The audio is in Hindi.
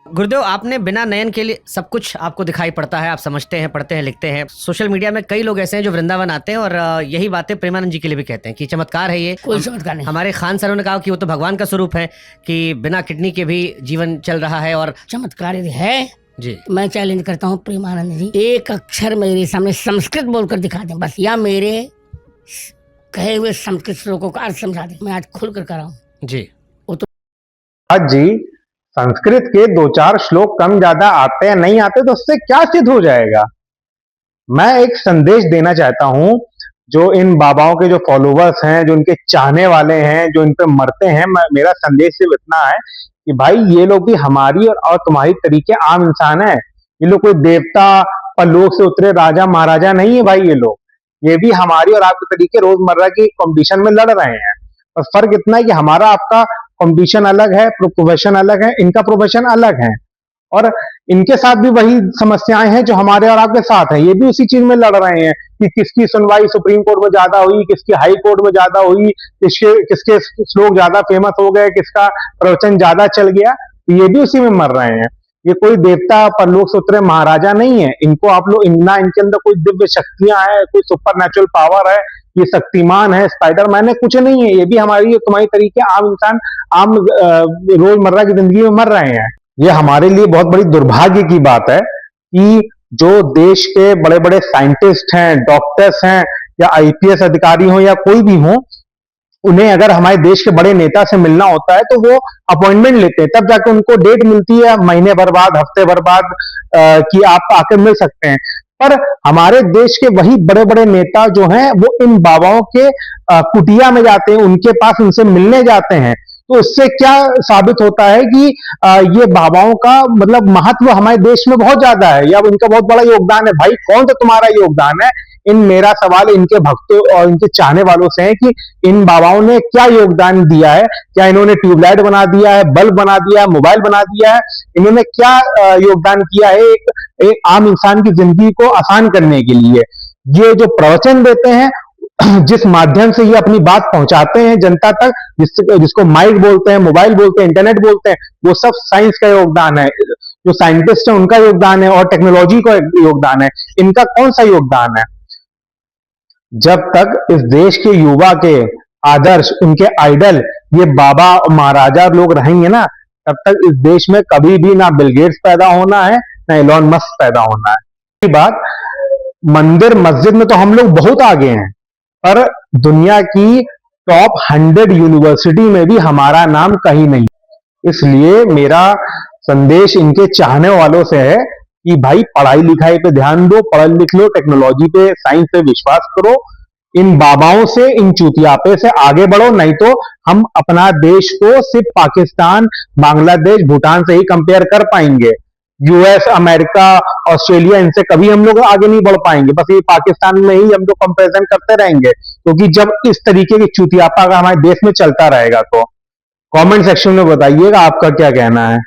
गुरुदेव, आपने बिना नयन के लिए सब कुछ आपको दिखाई पड़ता है, आप समझते हैं, पढ़ते हैं, लिखते हैं। सोशल मीडिया में कई लोग ऐसे हैं जो वृंदावन आते हैं और यही बातें प्रेमानंद जी के लिए भी कहते हैं कि चमत्कार है ये। कोई चमत्कार नहीं। हमारे खान सरों ने कहा कि वो तो भगवान का स्वरूप है, कि बिना किडनी के भी जीवन चल रहा है। और चमत्कार यदि है जी, मैं चैलेंज करता हूँ प्रेमानंद जी, एक अक्षर मेरे सामने संस्कृत बोलकर दिखा दें बस, या मेरे कहे हुए संस्कृत श्लोकों का अर्थ समझा दें। मैं आज खुल कर रहा हूँ जी। आज जी संस्कृत के 2-4 श्लोक कम ज्यादा आते हैं नहीं आते तो उससे क्या सिद्ध हो जाएगा। मैं एक संदेश देना चाहता हूं जो इन बाबाओं के जो फॉलोवर्स हैं, जो इनके चाहने वाले हैं, जो इन पे मरते हैं। मेरा संदेश सिर्फ इतना है कि भाई ये लोग भी हमारी और तुम्हारी तरीके आम इंसान है। ये लोग कोई देवता परलोक से उतरे राजा महाराजा नहीं है भाई। ये भी हमारी और आपके तरीके रोजमर्रा की कंपटीशन में लड़ रहे हैं। और फर्क इतना है कि हमारा आपका कंपटीशन अलग है, प्रोफेशन अलग है, इनका प्रोफेशन अलग है। और इनके साथ भी वही समस्याएं हैं जो हमारे और आपके साथ है। ये भी उसी चीज में लड़ रहे हैं कि किसकी सुनवाई सुप्रीम कोर्ट में ज्यादा हुई, किसकी हाई कोर्ट में ज्यादा हुई, किसके श्लोक ज्यादा फेमस हो गए, किसका प्रवचन ज्यादा चल गया। तो ये भी उसी में मर रहे हैं। ये कोई देवता परलोक से उतरे महाराजा नहीं है। इनको आप लोग, ना इनके अंदर कोई दिव्य शक्तियां हैं, कोई सुपर नेचुरल पावर है, ये शक्तिमान है, स्पाइडरमैन है, कुछ नहीं है। ये भी हमारी तुम्हारी तरीके आम इंसान, आम रोजमर्रा की जिंदगी में मर रहे हैं। ये हमारे लिए बहुत बड़ी दुर्भाग्य की बात है कि जो देश के बड़े बड़े साइंटिस्ट हैं, डॉक्टर्स हैं, या आईपीएस अधिकारी हो या कोई भी हो, उन्हें अगर हमारे देश के बड़े नेता से मिलना होता है तो वो अपॉइंटमेंट लेते हैं, तब जाके उनको डेट मिलती है महीने भर बाद, हफ्ते भर बाद, कि आप आकर मिल सकते हैं। पर हमारे देश के वही बड़े बड़े नेता जो हैं वो इन बाबाओं के कुटिया में जाते हैं, उनके पास उनसे मिलने जाते हैं। तो उससे क्या साबित होता है कि ये बाबाओं का मतलब महत्व हमारे देश में बहुत ज्यादा है, या इनका बहुत बड़ा योगदान है। भाई कौन सा तुम्हारा योगदान है? मेरा सवाल इनके भक्तों और इनके चाहने वालों से है कि इन बाबाओं ने क्या योगदान दिया है? क्या इन्होंने ट्यूबलाइट बना दिया है, बल्ब बना दिया है, मोबाइल बना दिया है? इन्होंने क्या योगदान किया है एक आम इंसान की जिंदगी को आसान करने के लिए? ये जो प्रवचन देते हैं, जिस माध्यम से ये अपनी बात पहुंचाते हैं जनता तक, जिसको माइक बोलते हैं, मोबाइल बोलते हैं, इंटरनेट बोलते हैं, वो सब साइंस का योगदान है। जो साइंटिस्ट है उनका योगदान है और टेक्नोलॉजी का योगदान है। इनका कौन सा योगदान है? जब तक इस देश के युवा के आदर्श, उनके आइडल ये बाबा और महाराजा लोग रहेंगे ना, तब तक इस देश में कभी भी ना बिल गेट्स पैदा होना है, ना एलोन मस्क पैदा होना है। बात मंदिर मस्जिद में तो हम लोग बहुत आगे हैं, पर दुनिया की टॉप 100 यूनिवर्सिटी में भी हमारा नाम कहीं नहीं। इसलिए मेरा संदेश इनके चाहने वालों से है कि भाई पढ़ाई लिखाई पे ध्यान दो, पढ़ लिख लो, टेक्नोलॉजी पे, साइंस पे विश्वास करो। इन बाबाओं से, इन चूतियापे से आगे बढ़ो, नहीं तो हम अपना देश को सिर्फ पाकिस्तान, बांग्लादेश, भूटान से ही कंपेयर कर पाएंगे। यूएस, अमेरिका, ऑस्ट्रेलिया, इनसे कभी हम लोग आगे नहीं बढ़ पाएंगे। बस ये पाकिस्तान में ही हम लोग कंपेरिजन करते रहेंगे, क्योंकि जब इस तरीके की चूतियापा अगर हमारे देश में चलता रहेगा तो। कमेंट सेक्शन में बताइएगा आपका क्या कहना है।